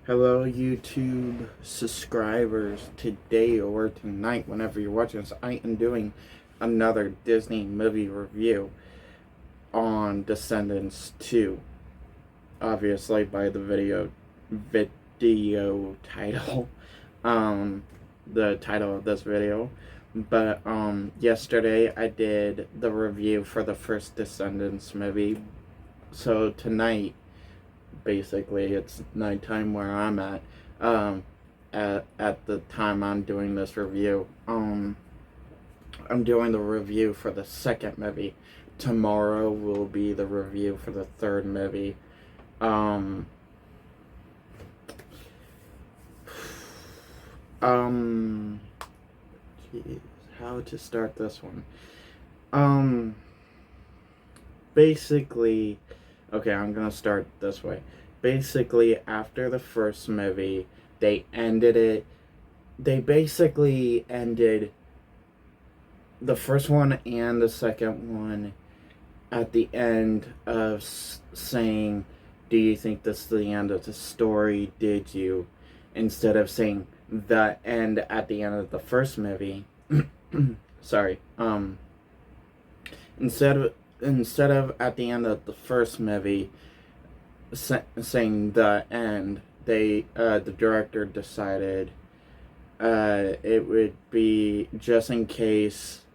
Hello, YouTube subscribers. Today or tonight, whenever you're watching this, I am doing another Disney movie review on Descendants 2. Obviously, by the video title, the title of this video. But yesterday I did the review for the first Descendants movie. So tonight, basically, it's nighttime where I'm at the time I'm doing this review. I'm doing the review for the second movie. Tomorrow will be the review for the third movie. Um, Geez, how to start this one? Um, Basically, okay, I'm gonna start this way. Basically, after the first movie, they ended it. They basically ended the first one and the second one at the end of saying, "Do you think this is the end of the story? Did you?" Instead of saying the end at the end of the first movie. Sorry. Instead of at the end of the first movie saying the end, the director decided it would be just in case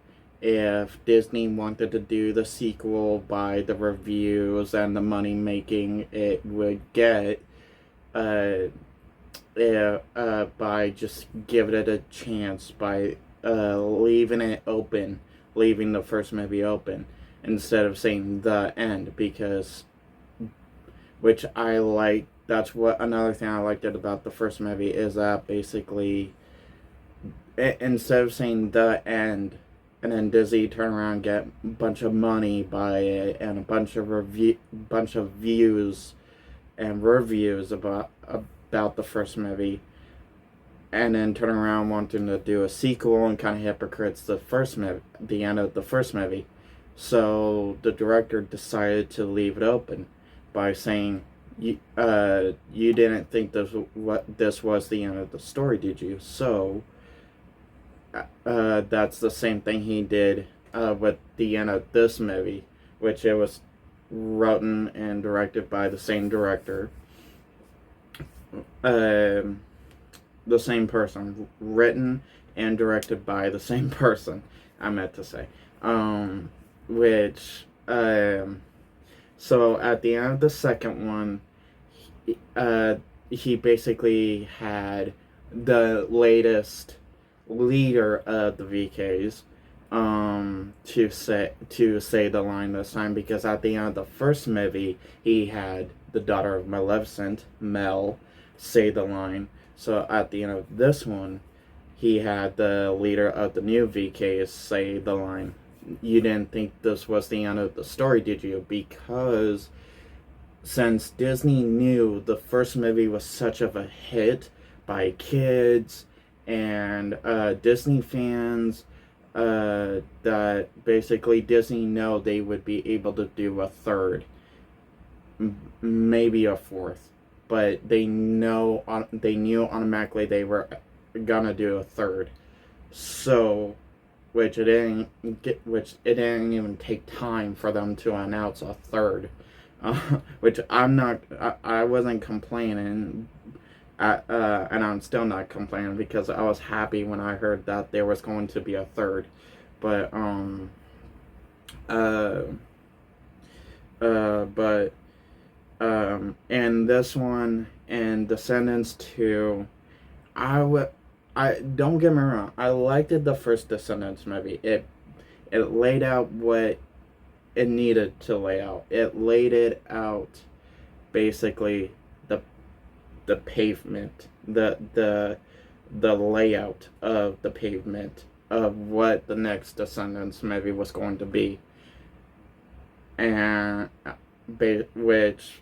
if Disney wanted to do the sequel by the reviews and the money making it would get, by just giving it a chance by leaving it open, leaving the first movie open instead of saying the end, because which I like. That's what another thing I liked about the first movie is that basically instead of saying the end and then Disney turn around and get a bunch of money by it and a bunch of views and reviews about the first movie, and then turn around wanting to do a sequel and kind of hypocrites the end of the first movie. So the director decided to leave it open by saying, you didn't think this was the end of the story, did you? So that's the same thing he did with the end of this movie, which it was written and directed by the same director. The same person, written and directed by the same person, I meant to say. Which, so at the end of the second one, he basically had the latest leader of the VKs, to say the line this time, because at the end of the first movie, he had the daughter of Maleficent, Mel, say the line. So at the end of this one, he had the leader of the new VKs say the line, "You didn't think this was the end of the story, did you?" Because since Disney knew the first movie was such of a hit by kids and Disney fans, that basically Disney know they would be able to do a third, maybe a fourth, but they knew automatically they were gonna do a third. So, which it didn't even take time for them to announce a third. Which I wasn't complaining, and I'm still not complaining, because I was happy when I heard that there was going to be a third. But and this one and Descendants 2, I don't get me wrong, I liked the first Descendants movie. It laid out what it needed to lay out. It laid it out, basically the pavement, the layout of the pavement of what the next Descendants movie was going to be, and which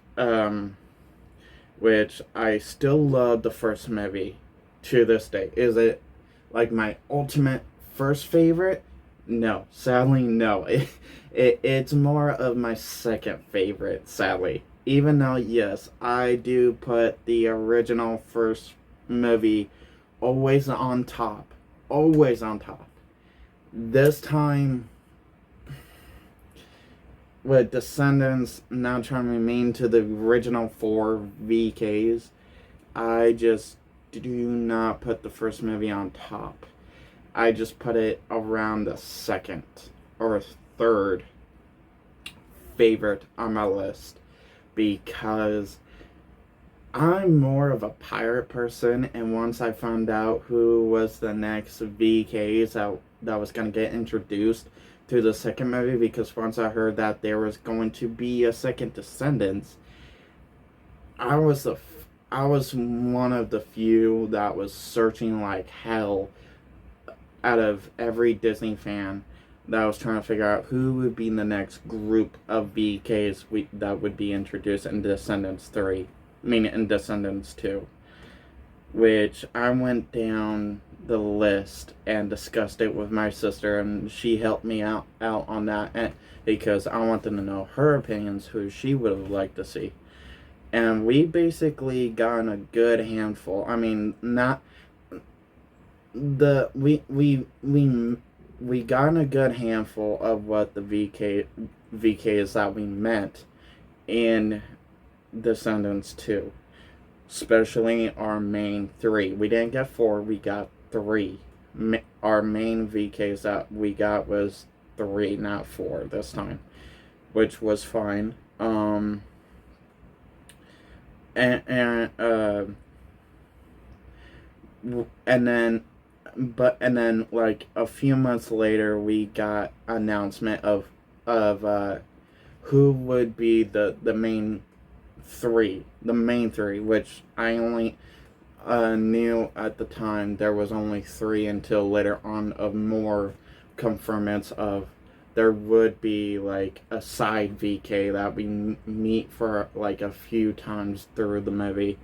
I still love the first movie to this day. Is it like my ultimate first favorite? No, sadly, no. It's more of my second favorite, sadly. even though, yes, I do put the original first movie always on top. Always on top. This time, with Descendants now trying to be mean to the original four VKs, I just do not put the first movie on top. I just put it around the second or third favorite on my list because I'm more of a pirate person, and once I found out who was the next VKs that was going to get introduced to the second movie, because once I heard that there was going to be a second Descendants, I was one of the few that was searching like hell out of every Disney fan that was trying to figure out who would be the next group of VKs that would be introduced in Descendants 3. I mean, in Descendants 2. Which I went down the list and discussed it with my sister, and she helped me out on that because I wanted to know her opinions, who she would have liked to see. And we basically got a good handful. I mean, not the we got a good handful of what the VKs that we met in Descendants 2, especially our main three. We didn't get four, we got three. Our main VKs that we got was three, not four this time, which was fine. And then like a few months later we got announcement of who would be the main three, which I only knew at the time there was only three until later on of more confirmance of there would be like a side VK that we meet for like a few times through the movie,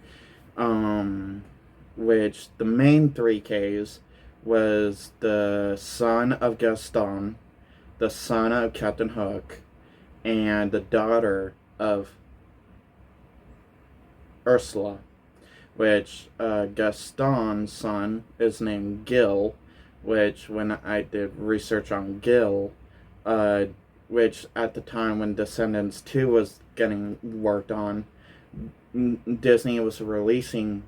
which the main 3Ks was the son of Gaston, the son of Captain Hook, and the daughter of Ursula, which Gaston's son is named Gil, which when I did research on Gil, which at the time when Descendants 2 was getting worked on, Disney was releasing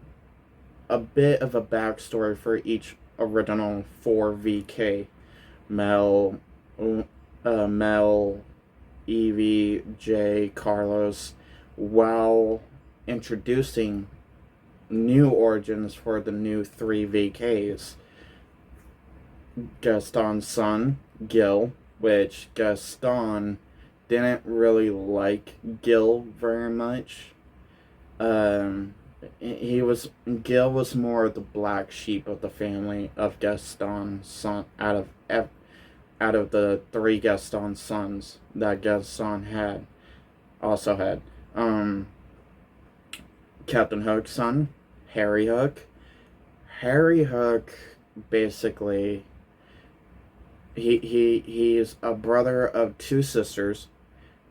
a bit of a backstory for each original 4VK. Mel, Evie, Jay, Carlos, while introducing new origins for the new 3VKs. Gaston's son, Gil, which Gaston didn't really like Gil very much. Gil was more the black sheep of the family of Gaston's son out of the three Gaston sons that Gaston also had. Captain Hook's son, Harry Hook. Harry Hook basically he's a brother of two sisters.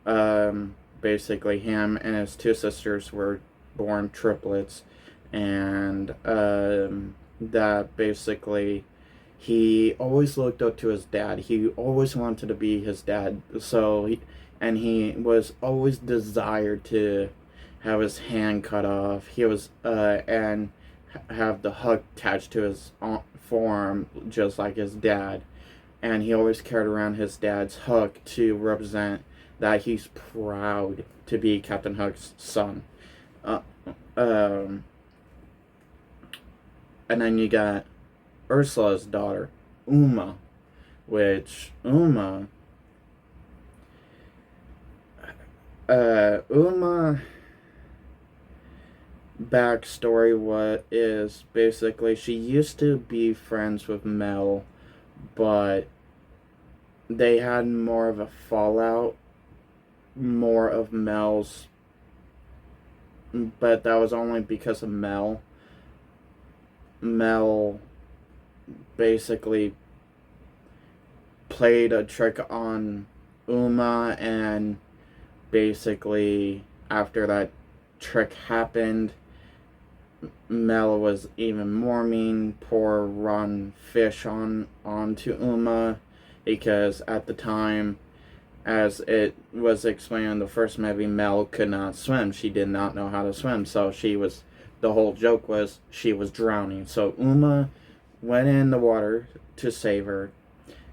Basically him and his two sisters were born triplets, and that basically he always looked up to his dad. He always wanted to be his dad, he was always desired to have his hand cut off. He was and have the hook attached to his forearm just like his dad, and he always carried around his dad's hook to represent that he's proud to be Captain Hook's son. And then you got Ursula's daughter, Uma, which Uma backstory is basically she used to be friends with Mel, but they had more of a fallout, more of Mel's, but that was only because of Mel. Mel basically played a trick on Uma and basically after that trick happened, Mel was even more mean, pour rotten fish onto Uma, because at the time, as it was explained in the first movie, Mel could not swim. She did not know how to swim, so the whole joke was she was drowning. So Uma went in the water to save her,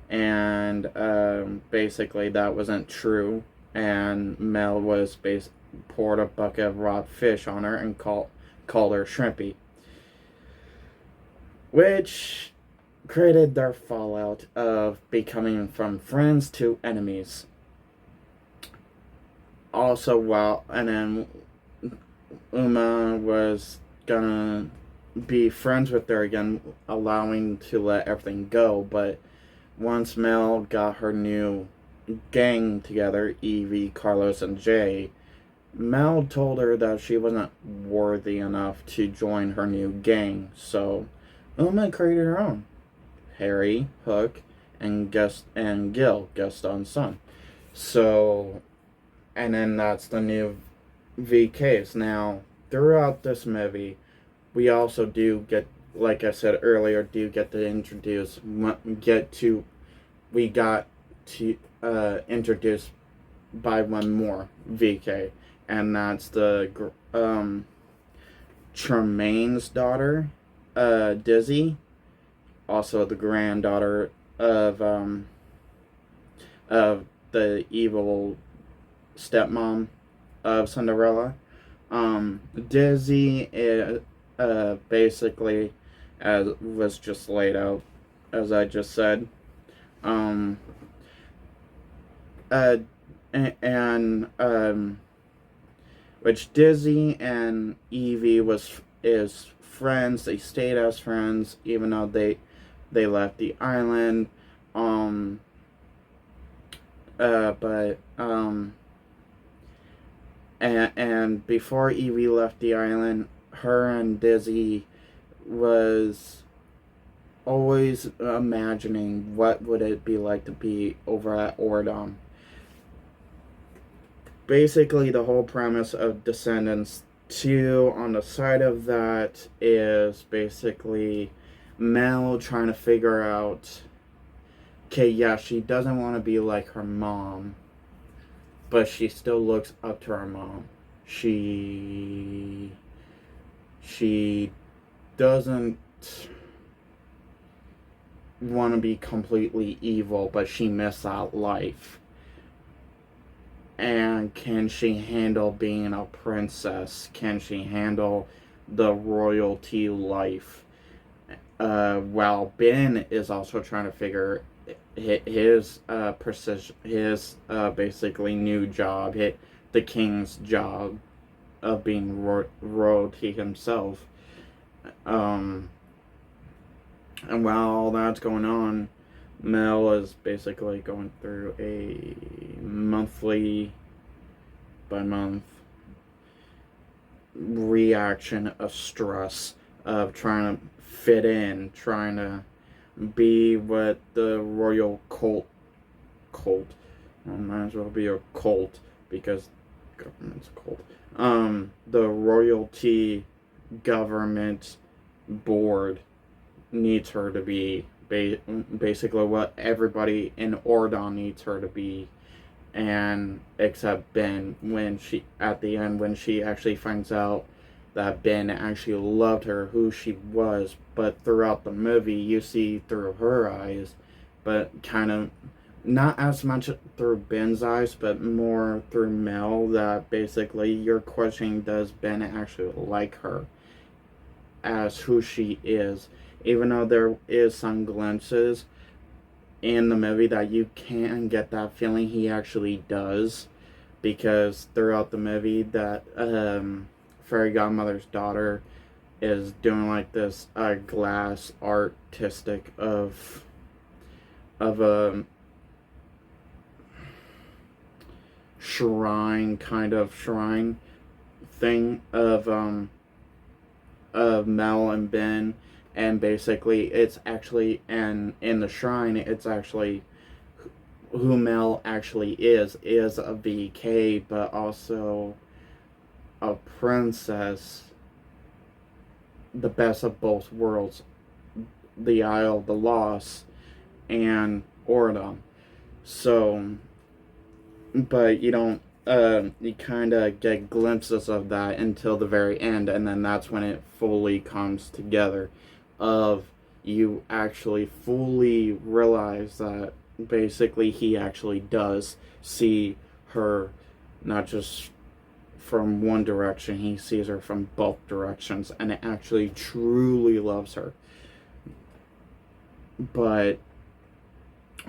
and basically that wasn't true. And Mel poured a bucket of raw fish on her and called her Shrimpy, which created their fallout of becoming from friends to enemies. Also, and then Uma was gonna be friends with her again, allowing to let everything go, but once Mel got her new gang together, Evie, Carlos, and Jay, Mel told her that she wasn't worthy enough to join her new gang, so Uma created her own. Harry, Hook, and Gil, Gaston's son. So, and then that's the new VKs. Now, throughout this movie, we also do get, like I said earlier, we got to introduce by one more VK, and that's the Tremaine's daughter, Dizzy, also the granddaughter of the evil stepmom of Cinderella. Dizzy is basically, as was just laid out, as I just said, um, uh, and which Dizzy and Evie is friends. They stayed as friends even though they left the island. But and before Evie left the island, her and Dizzy was always imagining what would it be like to be over at Ordon. Basically, the whole premise of Descendants 2 on the side of that is basically Mel trying to figure out, okay, yeah, she doesn't want to be like her mom, but she still looks up to her mom. She doesn't want to be completely evil, but she missed out life. And can she handle being a princess? Can she handle the royalty life? While Ben is also trying to figure his basically new job, the king's job of being royalty himself. And while all that's going on, Mel is basically going through a monthly by month reaction of stress of trying to fit in, trying to be what the royal cult, might as well be a cult because government's a cult. The royalty government board needs her to be, basically what everybody in Ordon needs her to be, and except Ben, when she actually finds out that Ben actually loved her, who she was. But throughout the movie you see through her eyes, but kind of not as much through Ben's eyes, but more through Mel, that basically you're questioning, does Ben actually like her as who she is, even though there is some glimpses in the movie that you can get that feeling he actually does, because throughout the movie that fairy godmother's daughter is doing like this glass artistic of a shrine thing of Mel and Ben, and basically it's actually, and in the shrine it's actually who Mel actually is a VK, but also a princess, the best of both worlds, the Isle of the Lost and Oradon. So, but you don't, you kind of get glimpses of that until the very end, and then that's when it fully comes together. Of you actually fully realize that basically he actually does see her, not just from one direction, he sees her from both directions, and it actually truly loves her. But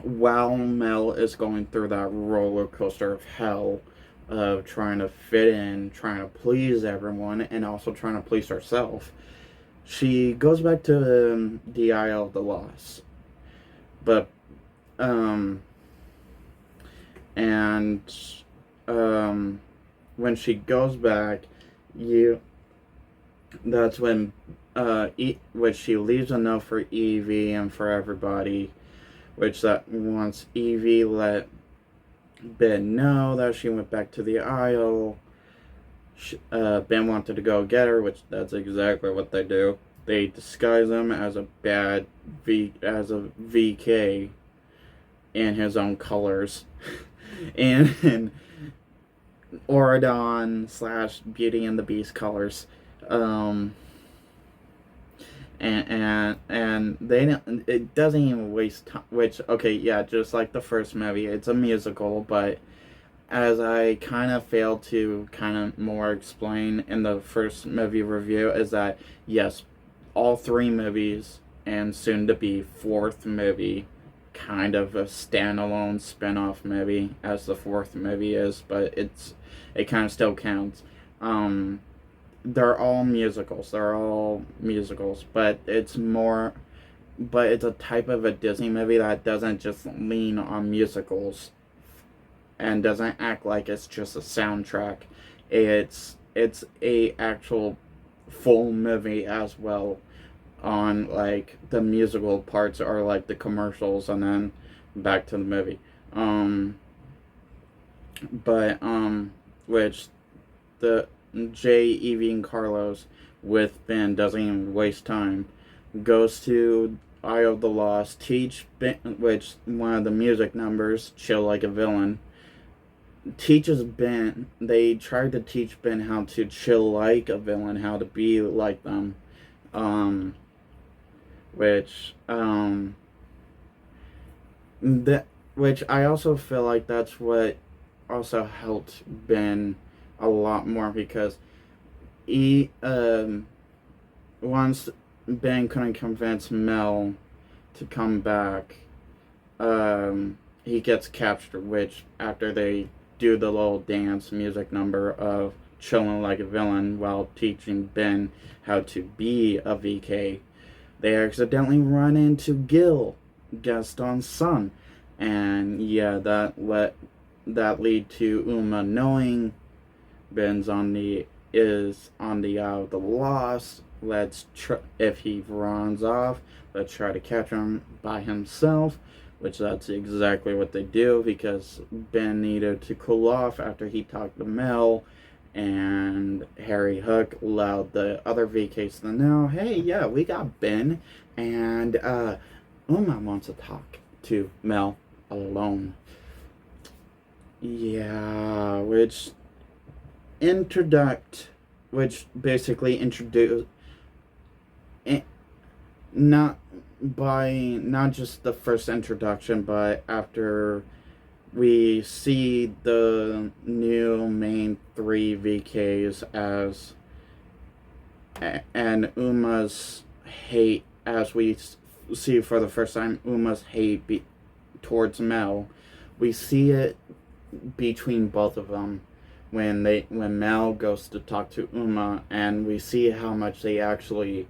while Mel is going through that roller coaster of hell of trying to fit in, trying to please everyone, and also trying to please herself, she goes back to the Isle of the Lost. But, and, when she goes back, that's when, which she leaves a note for Evie and for everybody, which that once Evie let Ben know that she went back to the Isle, Ben wanted to go get her, which that's exactly what they do. They disguise him as a VK in his own colors, and Oradon / Beauty and the Beast colors. And they don't, it doesn't even waste time, which, okay, yeah, just like the first movie, it's a musical, but as I kind of failed to kind of more explain in the first movie review, is that yes, all three movies and soon to be fourth movie, kind of a standalone spin-off movie as the fourth movie is, but it kind of still counts. They're all musicals. But it's a type of a Disney movie that doesn't just lean on musicals and doesn't act like it's just a soundtrack. It's a actual full movie as well. On like the musical parts are like the commercials and then back to the movie. Which the Jay, Evie, and Carlos with Ben doesn't even waste time. Goes to Isle of the Lost, teach Ben, which one of the music numbers, Chill Like a Villain, teaches Ben, they tried to teach Ben how to chill like a villain, how to be like them. Which I also feel like that's what also helped Ben a lot more, because once Ben couldn't convince Mel to come back, he gets captured, which after they do the little dance music number of chilling like a villain while teaching Ben how to be a VK, they accidentally run into Gil, Gaston's son, and yeah, that lead to Uma knowing Ben's is on the Isle of the Lost. If he runs off, let's try to catch him by himself, which that's exactly what they do, because Ben needed to cool off after he talked to Mel, and Harry Hook allowed the other VKs to know, hey, yeah, we got Ben, and Uma wants to talk to Mel alone. Yeah, which basically introduce, not just the first introduction, but after we see the new main three VKs and Uma's hate, as we see for the first time, Uma's hate towards Mel. We see it between both of them when Mel goes to talk to Uma, and we see how much they actually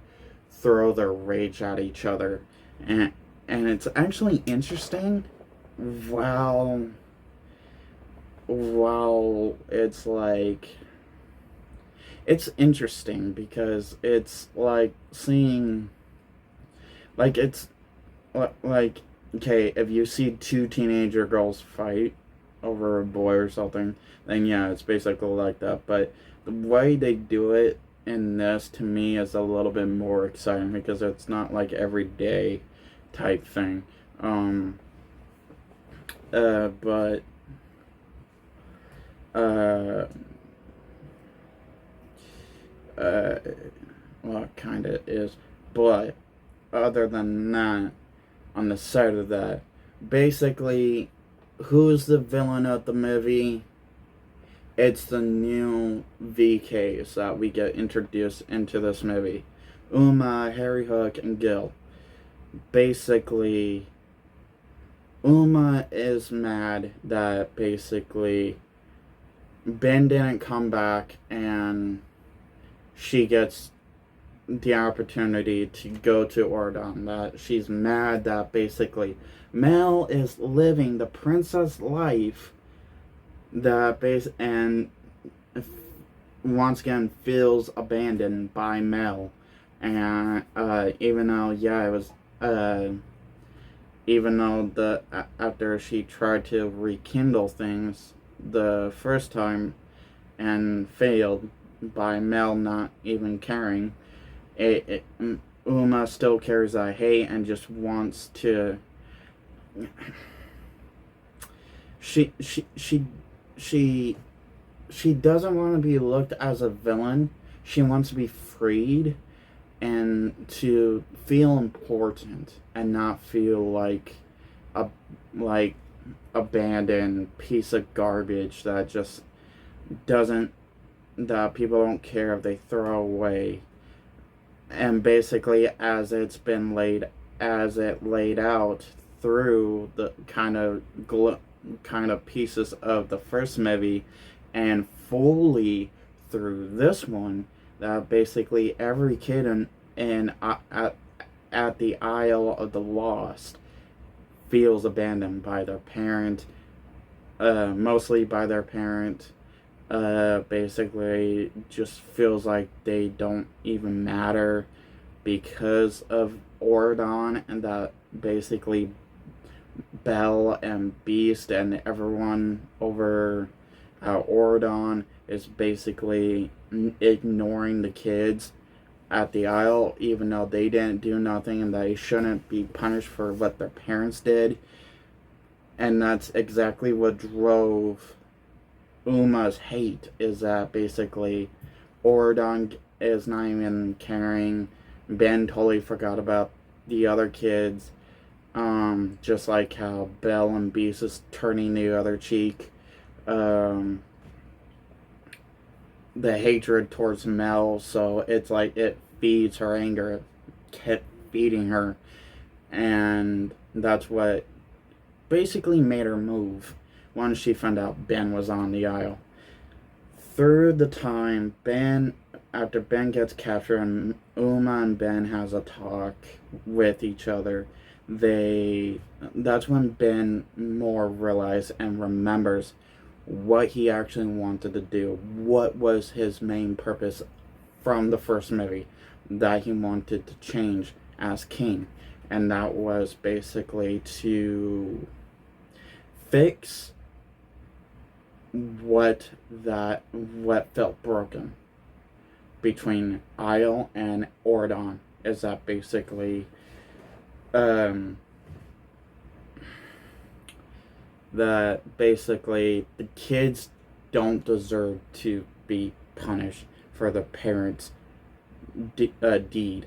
throw their rage at each other, and it's actually interesting. While it's like, it's interesting because it's like seeing, like, it's like, okay, if you see two teenager girls fight, over a boy or something, then yeah, it's basically like that. But the way they do it in this, to me, is a little bit more exciting because it's not like everyday type thing. Um, but uh, uh, well, it kind of is. But other than that, on the side of that, basically, who's the villain of the movie? It's the new VKs that we get introduced into this movie. Uma, Harry Hook, and Gil. Basically, Uma is mad that basically Ben didn't come back and she gets the opportunity to go to Ordon. That she's mad that basically Mel is living the princess life and once again feels abandoned by Mel. And even though it was even though after she tried to rekindle things the first time and failed by Mel not even caring, Uma still carries that hate and just wants to. She she doesn't want to be looked as a villain. She wants to be freed and to feel important and not feel like a like abandoned piece of garbage that just doesn't that people don't care if they throw away. And basically, as it laid out through the kind of pieces of the first movie and fully through this one, that basically every kid at the Isle of the Lost feels abandoned by their parent, mostly by their parent. Basically just feels like they don't even matter because of Ordon, and that basically Belle and Beast and everyone over Ordon is basically ignoring the kids at the Isle, even though they didn't do nothing and they shouldn't be punished for what their parents did. And that's exactly what drove Uma's hate, is that basically Ordon is not even caring. Ben totally forgot about the other kids. Just like how Belle and Beast is turning the other cheek. The hatred towards Mel, so it's like it feeds her anger. It kept feeding her. And that's what basically made her move once she found out Ben was on the Isle. Through the time, after Ben gets captured and Uma and Ben has a talk with each other, that's when Ben more realizes and remembers what he actually wanted to do. What was his main purpose from the first movie that he wanted to change as king. And that was basically to fix what felt broken between Isle and Ordon. Is that basically that basically the kids don't deserve to be punished for the parents' deed,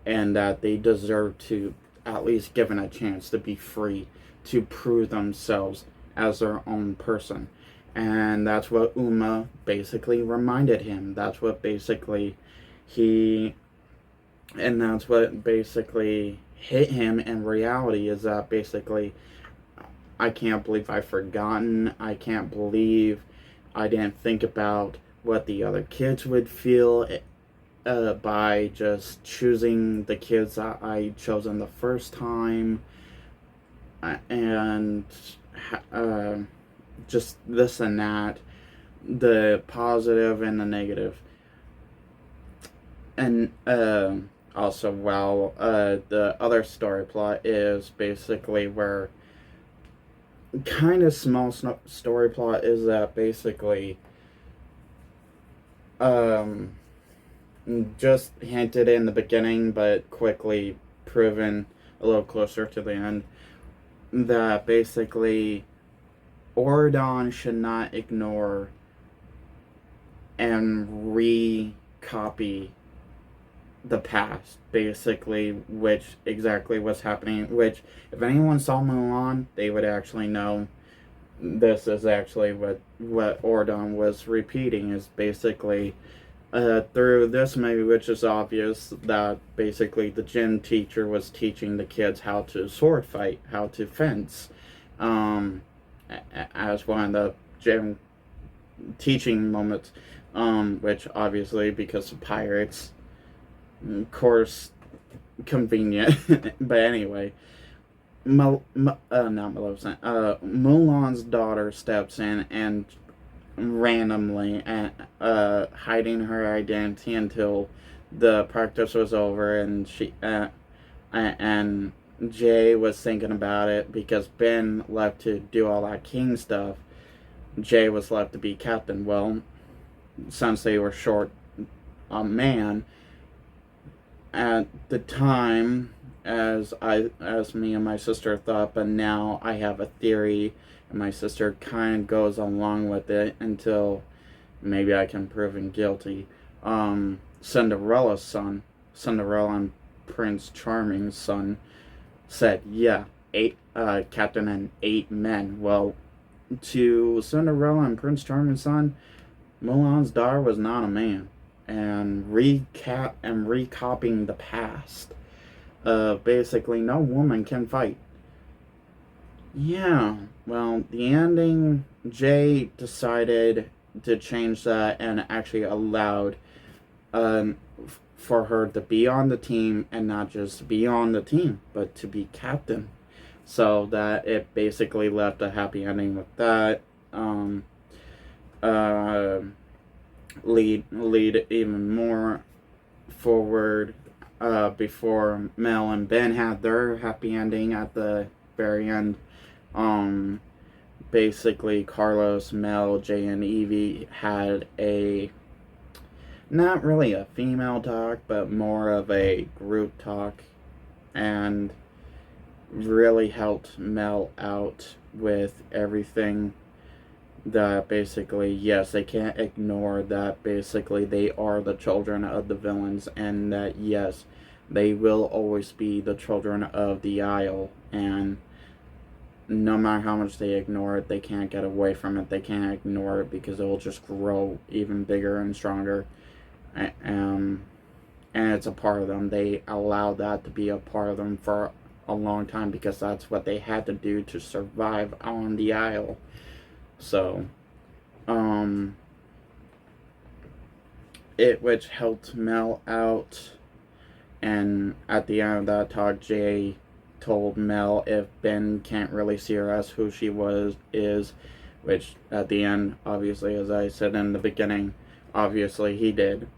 and that they deserve to at least given a chance to be free to prove themselves as their own person. And that's what Uma basically reminded him. That's what basically that's what basically hit him in reality, is that basically, I can't believe I've forgotten. I can't believe I didn't think about what the other kids would feel by just choosing the kids that I chosen the first time. And just this and that, the positive and the negative. And also, the other story plot is basically where kind of small story plot is that basically, um, just hinted in the beginning, but quickly proven a little closer to the end, that basically Ordon should not ignore and recopy the past, basically, which exactly what's happening. Which, if anyone saw Mulan, they would actually know this is actually what Ordon was repeating. Is basically through this movie, which is obvious that basically the gym teacher was teaching the kids how to sword fight, how to fence, um, as one of the gym teaching moments, which obviously because of pirates, of course, convenient. But anyway, not Maleficent. Mulan's daughter steps in and randomly hiding her identity until the practice was over, and and Jay was thinking about it because Ben left to do all that king stuff. Jay was left to be captain. Well, since they were short a man at the time, as me and my sister thought, but now I have a theory, and my sister kind of goes along with it until maybe I can prove him guilty. Cinderella's son, Cinderella and Prince Charming's son, said, "Yeah, captain and 8 men." Well, to Cinderella and Prince Charming's son, Mulan's daughter was not a man, and recopying the past. Basically, no woman can fight. Yeah, well, the ending, Jay decided to change that and actually allowed for her to be on the team, and not just be on the team, but to be captain. So that it basically left a happy ending with that. Uh, lead even more forward, before Mel and Ben had their happy ending at the very end. Um, Basically, Carlos, Mel, Jay, and Evie had a not really a female talk, but more of a group talk, and really helped Mel out with everything. That basically, yes, they can't ignore that basically they are the children of the villains, and that yes, they will always be the children of the Isle, and no matter how much they ignore it, they can't get away from it. They can't ignore it because it will just grow even bigger and stronger. And it's a part of them. They allow that to be a part of them for a long time because that's what they had to do to survive on the Isle. So, which helped Mel out, and at the end of that talk, Jay told Mel if Ben can't really see her as who she is, which at the end, obviously, as I said in the beginning, obviously he did.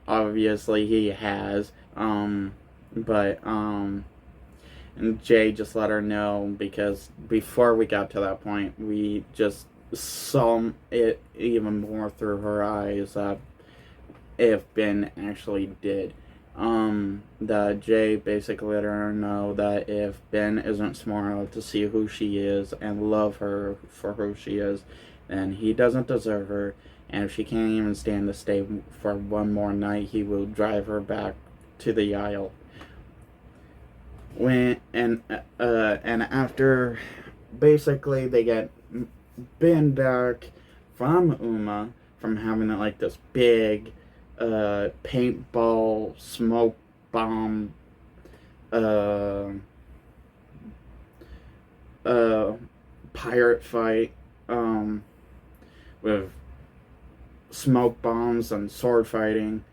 Obviously he has. But and Jay just let her know, because before we got to that point, we just saw it even more through her eyes, that if Ben actually did. That Jay basically let her know that if Ben isn't smart enough to see who she is and love her for who she is, then he doesn't deserve her. And if she can't even stand to stay for one more night, he will drive her back to the Isle. And after basically they get Ben back from Uma, from having like this big paintball smoke bomb pirate fight, with smoke bombs and sword fighting,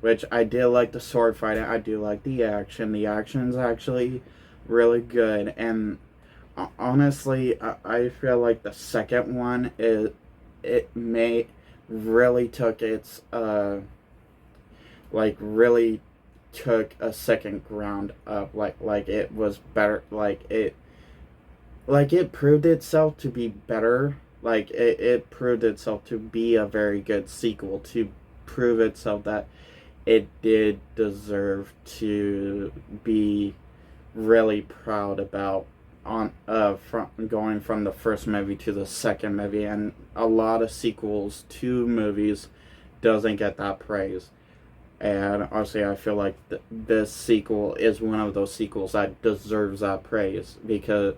which I did like the sword fighting. I do like the action. The action is actually really good, and honestly, I feel like the second one really took its like really took a second ground up, like it was better, like it proved itself to be better, like it proved itself to be a very good sequel, to prove itself that it did deserve to be really proud about, on from going from the first movie to the second movie. And a lot of sequels to movies doesn't get that praise. And honestly, I feel like this sequel is one of those sequels that deserves that praise, because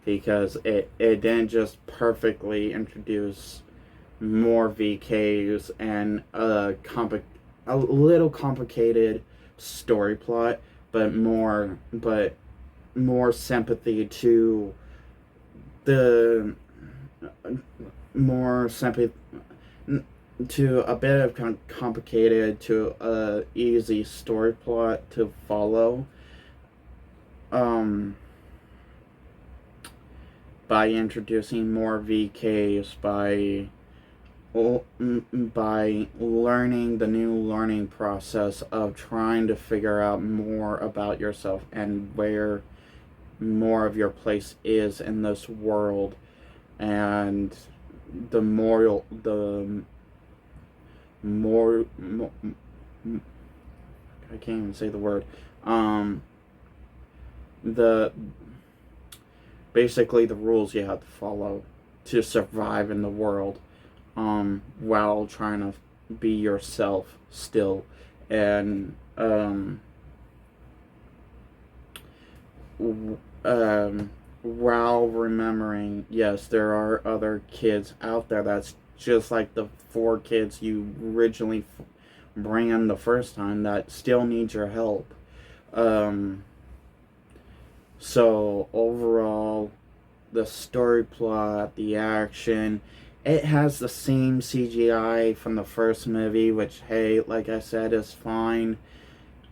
it didn't just perfectly introduce more VKs and a little complicated story plot, but more sympathy to the more sympathy to a bit of complicated to a easy story plot to follow, by introducing more VKs, by learning the new learning process of trying to figure out more about yourself and where more of your place is in this world, and the moral more I can't even say the word, the basically the rules you have to follow to survive in the world, while trying to be yourself still. And while remembering, yes, there are other kids out there that's just like the four kids you originally bring in the first time that still need your help. So overall, the story plot, the action, it has the same CGI from the first movie, which, hey, like I said, is fine.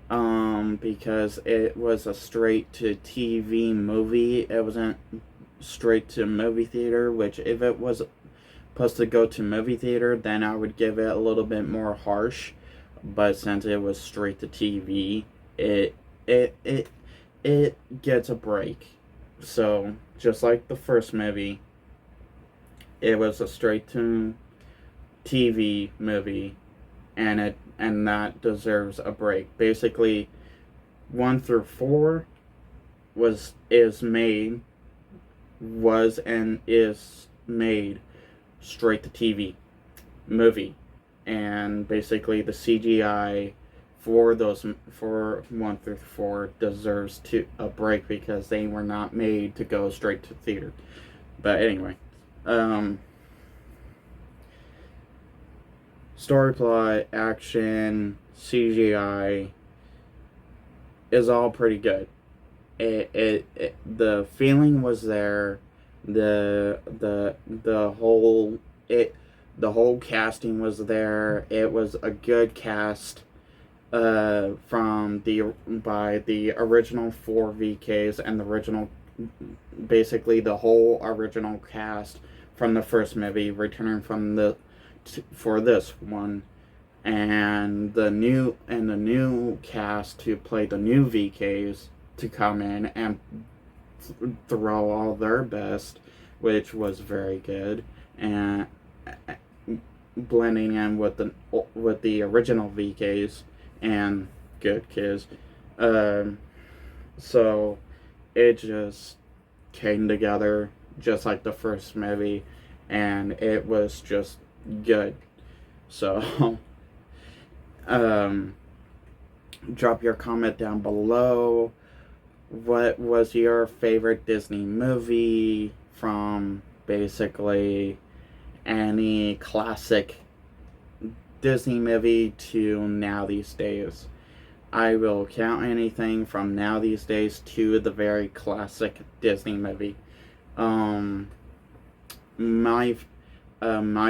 Because it was a straight to TV movie. It wasn't straight to movie theater, which if it was supposed to go to movie theater, then I would give it a little bit more harsh. But since it was straight to TV, it gets a break. So just like the first movie, it was a straight to TV movie, and that deserves a break. Basically, 1 through 4 is made straight to TV movie, and basically the CGI for 1 through 4 deserves a break, because they were not made to go straight to theater. But anyway, story plot, action, CGI is all pretty good. The feeling was there. The whole casting was there. It was a good cast, by the original 4 VKs and basically the whole original cast from the first movie returning for this one, and the new cast to play the new VKs to come in and throw all their best, which was very good, and blending in with the original VKs and good kids. So it just came together just like the first movie, and it was just good. So drop your comment down below. What was your favorite Disney movie from basically any classic Disney movie to now these days? I will count anything from now these days to the very classic Disney movie. My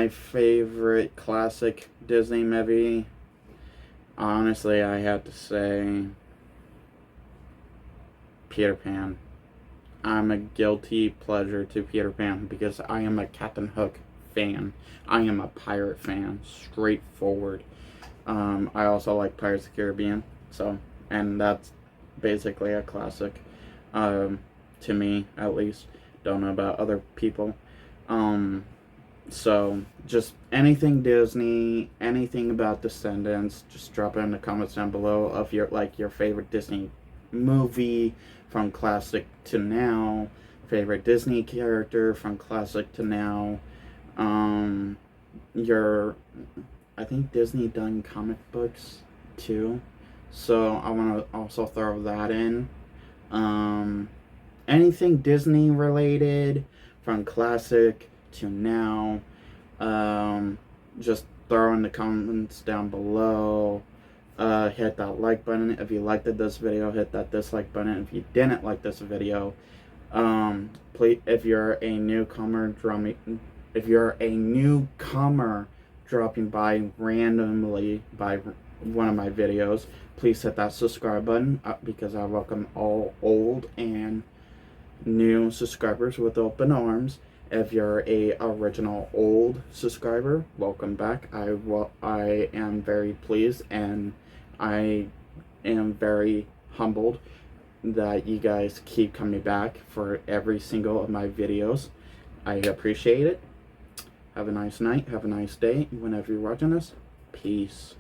favorite classic Disney movie, honestly, I have to say Peter Pan. I'm a guilty pleasure to Peter Pan because I am a Captain Hook fan. I am a pirate fan, straightforward. I also like Pirates of the Caribbean. So and that's basically a classic, to me at least. Don't know about other people. So just anything Disney, anything about Descendants, just drop it in the comments down below of your favorite Disney movie from classic to now, favorite Disney character from classic to now. Your I think Disney done comic books too, so I want to also throw that in. Anything Disney related from classic to now, just throw in the comments down below. Hit that like button if you liked this video. Hit that dislike button if you didn't like this video. Please, if you're a newcomer, dropping by randomly by one of my videos, please hit that subscribe button, because I welcome all old and new subscribers with open arms. If you're a original old subscriber, welcome back. I am very pleased, and I am very humbled that you guys keep coming back for every single of my videos. I appreciate it. Have a nice night. Have a nice day whenever you're watching this. Peace.